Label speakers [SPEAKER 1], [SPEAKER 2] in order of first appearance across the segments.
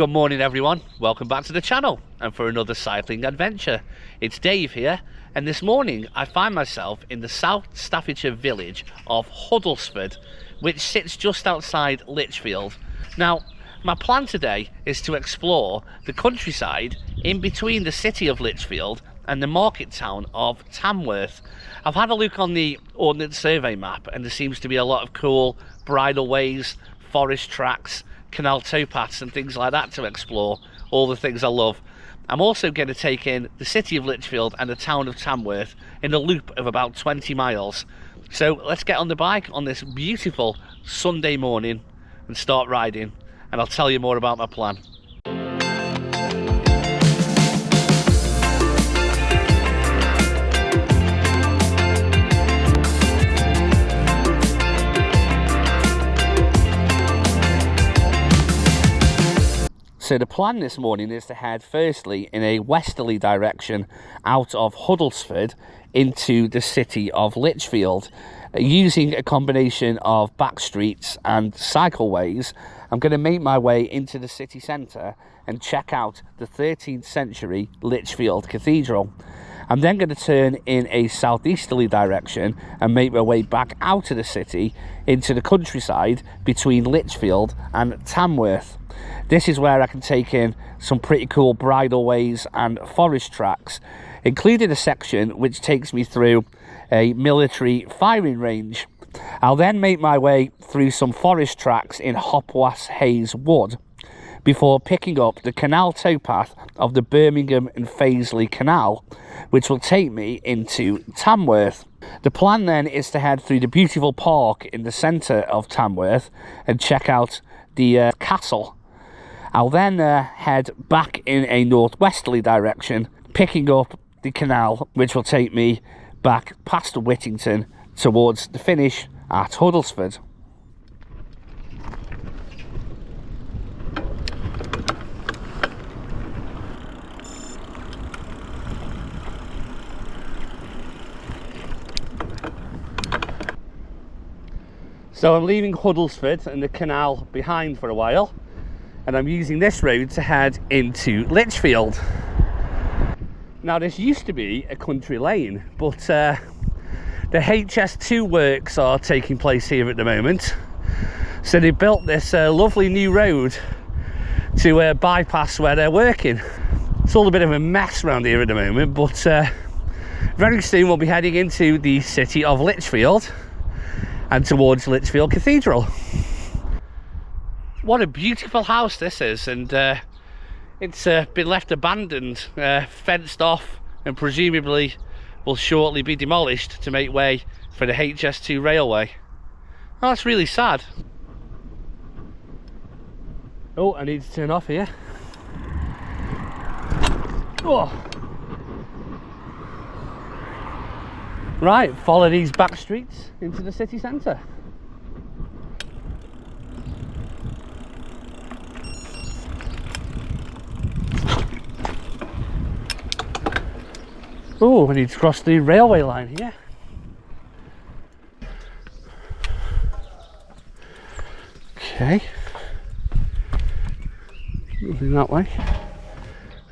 [SPEAKER 1] Good morning everyone, welcome back to the channel and for another cycling adventure. It's Dave here, and this morning I find myself in the South Staffordshire village of Huddlesford, which sits just outside Lichfield. Now, my plan today is to explore the countryside in between the city of Lichfield and the market town of Tamworth. I've had a look on the Ordnance Survey map and there seems to be a lot of cool bridleways, forest tracks, canal towpaths and things like that to explore, all the things I love. I'm also going to take in the city of Lichfield and the town of Tamworth in a loop of about 20 miles. So let's get on the bike on this beautiful Sunday morning and start riding, and I'll tell you more about my plan. So the plan this morning is to head firstly in a westerly direction out of Huddlesford into the city of Lichfield. Using a combination of back streets and cycleways, I'm going to make my way into the city centre and check out the 13th century Lichfield Cathedral. I'm then going to turn in a southeasterly direction and make my way back out of the city into the countryside between Lichfield and Tamworth. This is where I can take in some pretty cool bridleways and forest tracks, including a section which takes me through a military firing range. I'll then make my way through some forest tracks in Hopwas Hayes Wood before picking up the canal towpath of the Birmingham and Fazeley Canal, which will take me into Tamworth. The plan then is to head through the beautiful park in the centre of Tamworth and check out the castle. I'll then head back in a northwesterly direction, picking up the canal, which will take me back past Whittington towards the finish at Huddlesford. So I'm leaving Huddlesford and the canal behind for a while, and I'm using this road to head into Lichfield. Now this used to be a country lane, but the HS2 works are taking place here at the moment, so they built this lovely new road to bypass where they're working. It's all a bit of a mess around here at the moment, but very soon we'll be heading into the city of Lichfield and towards Lichfield Cathedral. What a beautiful house this is, and it's been left abandoned, fenced off, and presumably will shortly be demolished to make way for the HS2 railway. Oh, that's really sad. Oh, I need to turn off here. Oh. Right, follow these back streets into the city centre. Oh, we need to cross the railway line here. Okay. Nothing that way.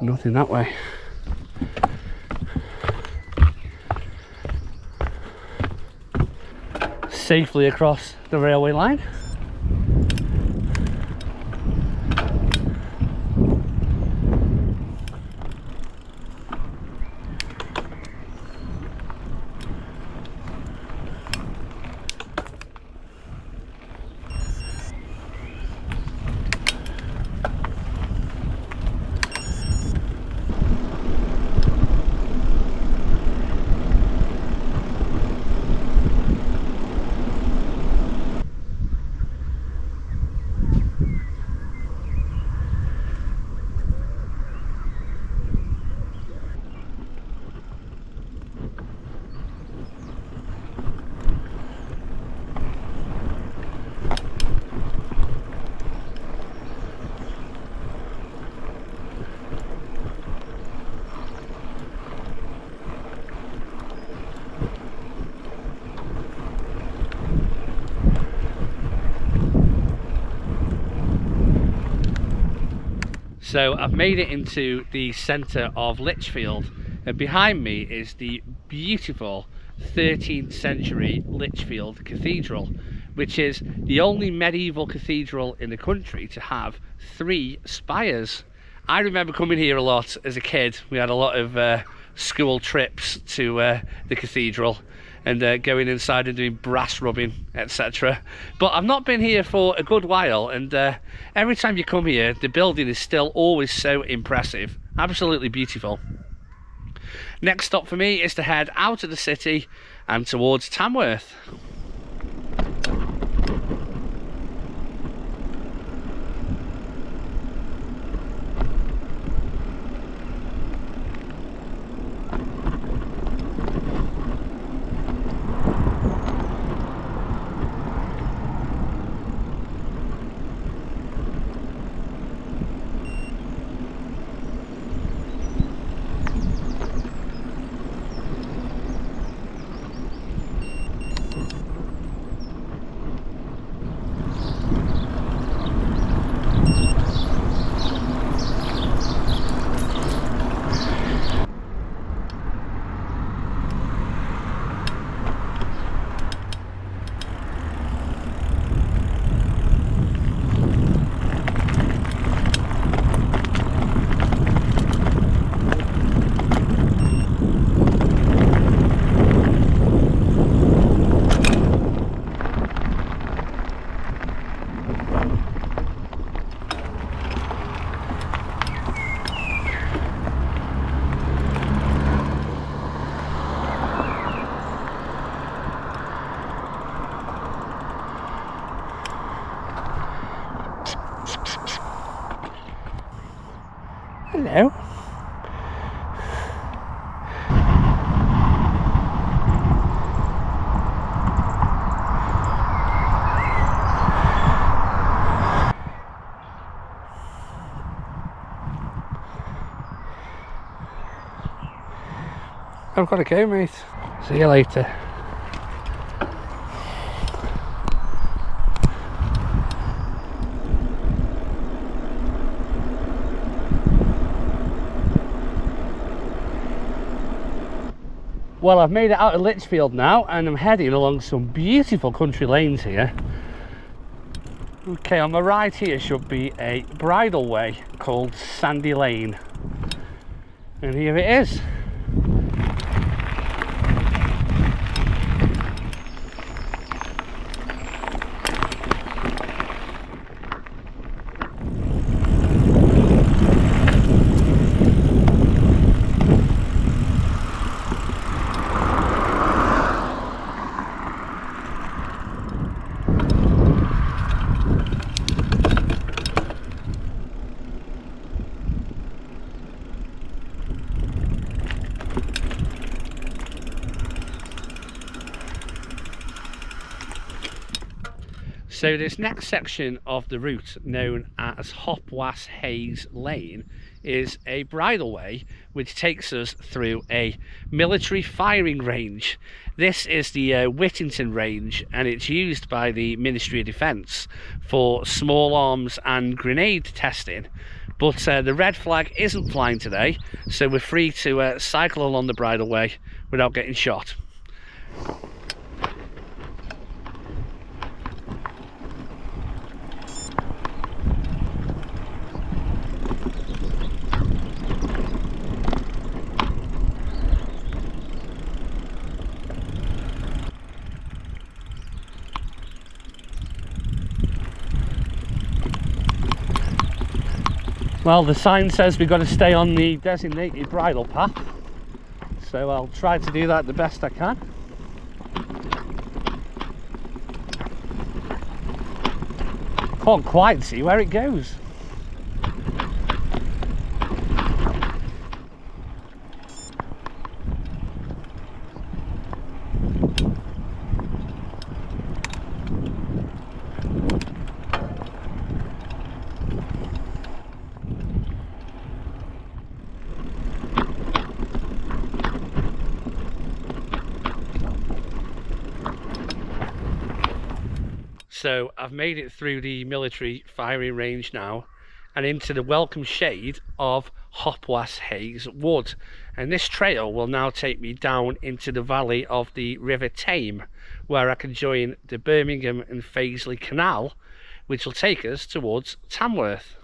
[SPEAKER 1] Nothing that way. Safely across the railway line. So I've made it into the centre of Lichfield, and behind me is the beautiful 13th century Lichfield Cathedral, which is the only medieval cathedral in the country to have 3 spires. I remember coming here a lot as a kid. We had a lot of school trips to the cathedral, and going inside and doing brass rubbing, etc. But I've not been here for a good while, and every time you come here, the building is still always so impressive. Absolutely beautiful. Next stop for me is to head out of the city and towards Tamworth. Hello. I've got to go, mate. See you later. Well, I've made it out of Lichfield now, and I'm heading along some beautiful country lanes here. Okay, on the right here should be a bridleway called Sandy Lane, and here it is. So this next section of the route, known as Hopwas Hayes Lane, is a bridleway which takes us through a military firing range. This is the Whittington range, and it's used by the Ministry of Defence for small arms and grenade testing. But the red flag isn't flying today, so we're free to cycle along the bridleway without getting shot. Well, the sign says we've got to stay on the designated bridle path, so I'll try to do that the best I can. Can't quite see where it goes. So I've made it through the military firing range now, and into the welcome shade of Hopwas Hayes Wood. And this trail will now take me down into the valley of the River Tame, where I can join the Birmingham and Fazeley Canal, which will take us towards Tamworth.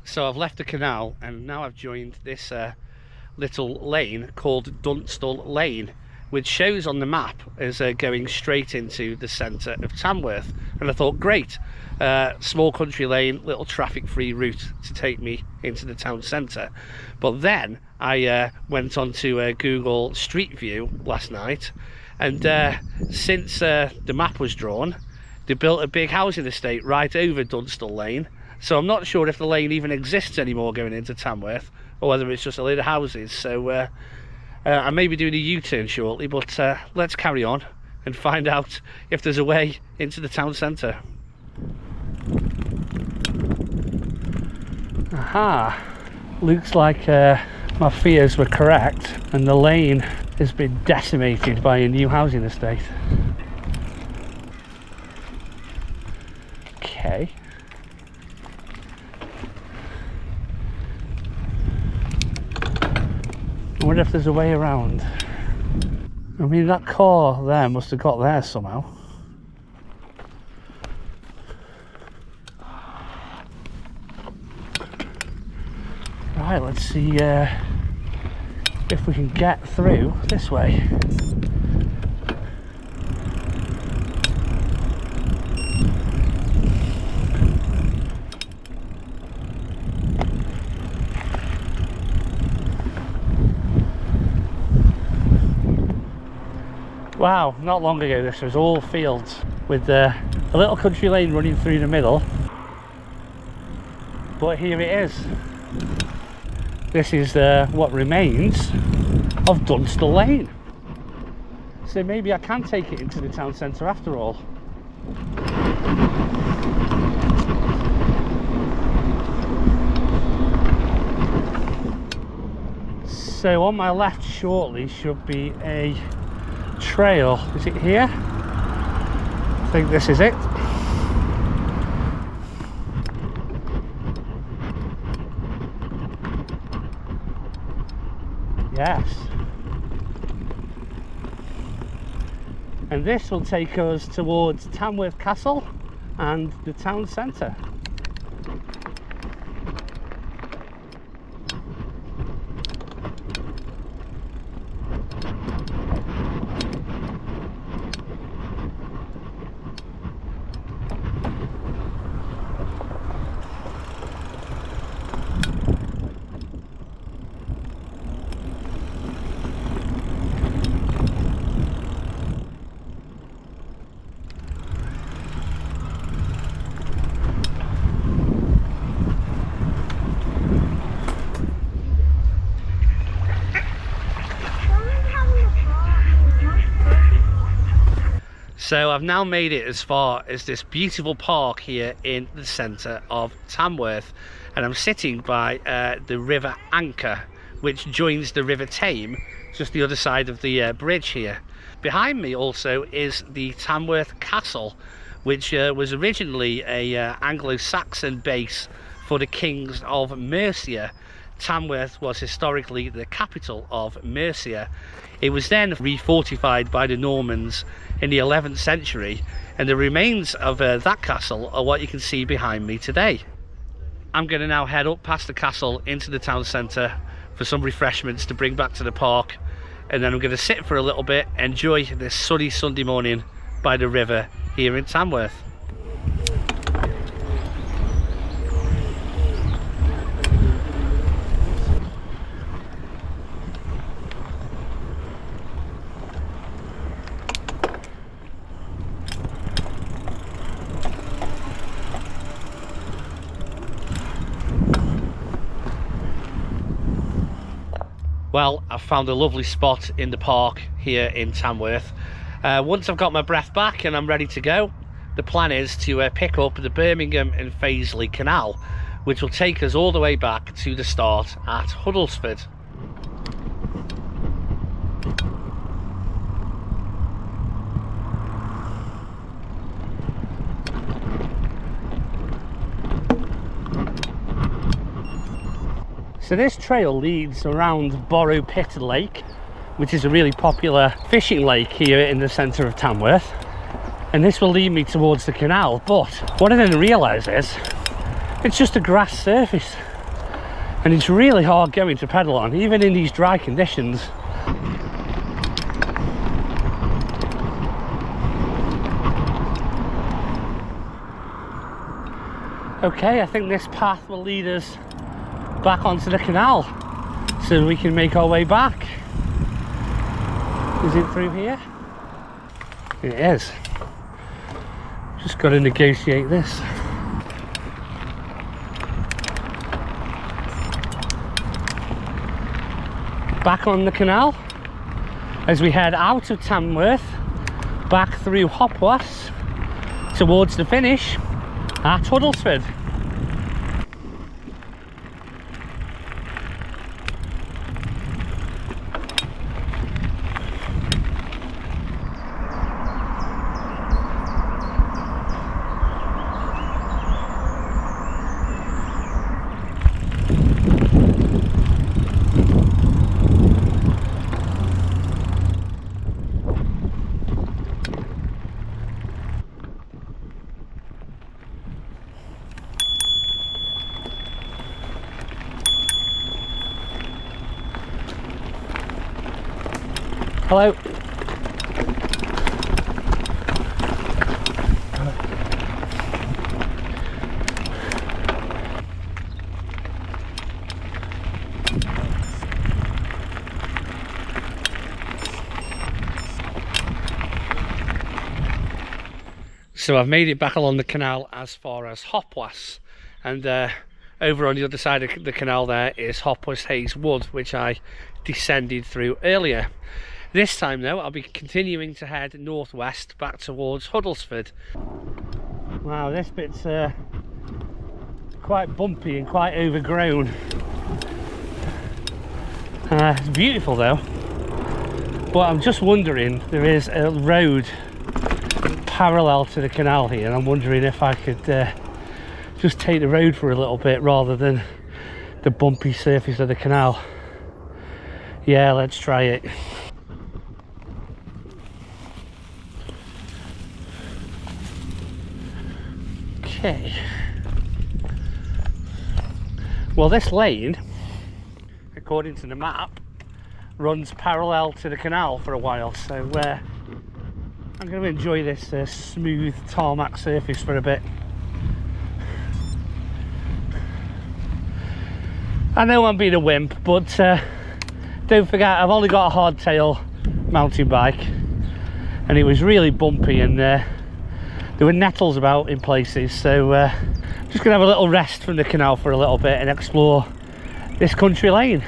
[SPEAKER 1] So I've left the canal and now I've joined this little lane called Dunstall Lane, which shows on the map as going straight into the centre of Tamworth. And I thought, great, small country lane, little traffic free route to take me into the town centre. But then I went on to Google Street View last night, and since the map was drawn, they built a big housing estate right over Dunstall Lane. So I'm not sure if the lane even exists anymore going into Tamworth, or whether it's just a load of houses. So I may be doing a U-turn shortly, but let's carry on and find out if there's a way into the town centre. Aha! Looks like my fears were correct, and the lane has been decimated by a new housing estate. Okay. I wonder if there's a way around. I mean, that car there must have got there somehow. Right, let's see if we can get through this way. Wow, not long ago this was all fields with a little country lane running through the middle, but here it is. This is what remains of Dunstall Lane. So maybe I can take it into the town centre after all. So on my left shortly should be a trail. Is it here? I think this is it. Yes. And this will take us towards Tamworth Castle and the town centre. So I've now made it as far as this beautiful park here in the centre of Tamworth, and I'm sitting by the River Anker, which joins the River Tame just the other side of the bridge here. Behind me also is the Tamworth Castle, which was originally a Anglo-Saxon base for the kings of Mercia. Tamworth was historically the capital of Mercia. It was then refortified by the Normans in the 11th century, and the remains of that castle are what you can see behind me today. I'm going to now head up past the castle into the town centre for some refreshments to bring back to the park, and then I'm going to sit for a little bit, enjoy this sunny Sunday morning by the river here in Tamworth. Well, I've found a lovely spot in the park here in Tamworth. Once I've got my breath back and I'm ready to go, the plan is to pick up the Birmingham and Fazeley Canal, which will take us all the way back to the start at Huddlesford. So this trail leads around Borrowpit Lake, which is a really popular fishing lake here in the centre of Tamworth, and this will lead me towards the canal. But what I didn't realise is it's just a grass surface, and it's really hard going to pedal on, even in these dry conditions. Okay, I think this path will lead us back onto the canal so we can make our way back. Is it through here? It is. Just got to negotiate this. Back on the canal as we head out of Tamworth, back through Hopwas towards the finish at Huddlesford. Hello. So I've made it back along the canal as far as Hopwas, and over on the other side of the canal there is Hopwas Hayes Wood, which I descended through earlier. This time though, I'll be continuing to head northwest back towards Huddlesford. Wow, this bit's quite bumpy and quite overgrown. It's beautiful though, but I'm just wondering, there is a road parallel to the canal here, and I'm wondering if I could just take the road for a little bit rather than the bumpy surface of the canal. Yeah, let's try it. Okay. Well, this lane, according to the map, runs parallel to the canal for a while, so I'm going to enjoy this smooth tarmac surface for a bit. I know I'm being a wimp, but don't forget I've only got a hardtail mountain bike, and it was really bumpy, and there were nettles about in places, so just going to have a little rest from the canal for a little bit and explore this country lane.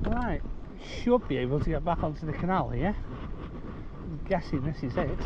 [SPEAKER 1] Right, should be able to get back onto the canal here. I'm guessing this is it.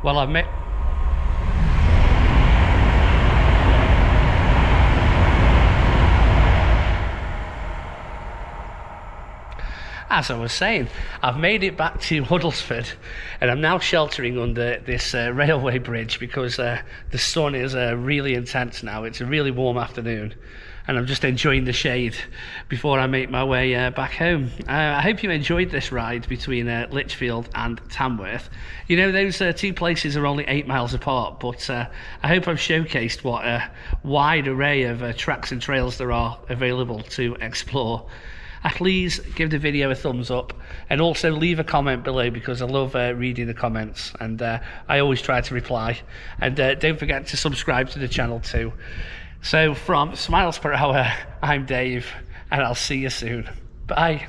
[SPEAKER 1] Well, I've met... As I was saying, I've made it back to Huddlesford, and I'm now sheltering under this railway bridge because the sun is really intense now. It's a really warm afternoon, and I'm just enjoying the shade before I make my way back home. I hope you enjoyed this ride between Lichfield and Tamworth. You know, those two places are only 8 miles apart, but I hope I've showcased what a wide array of tracks and trails there are available to explore. Please give the video a thumbs up, and also leave a comment below because I love reading the comments, and I always try to reply. And don't forget to subscribe to the channel too. So from Smiles Per Hour, I'm Dave, and I'll see you soon. Bye.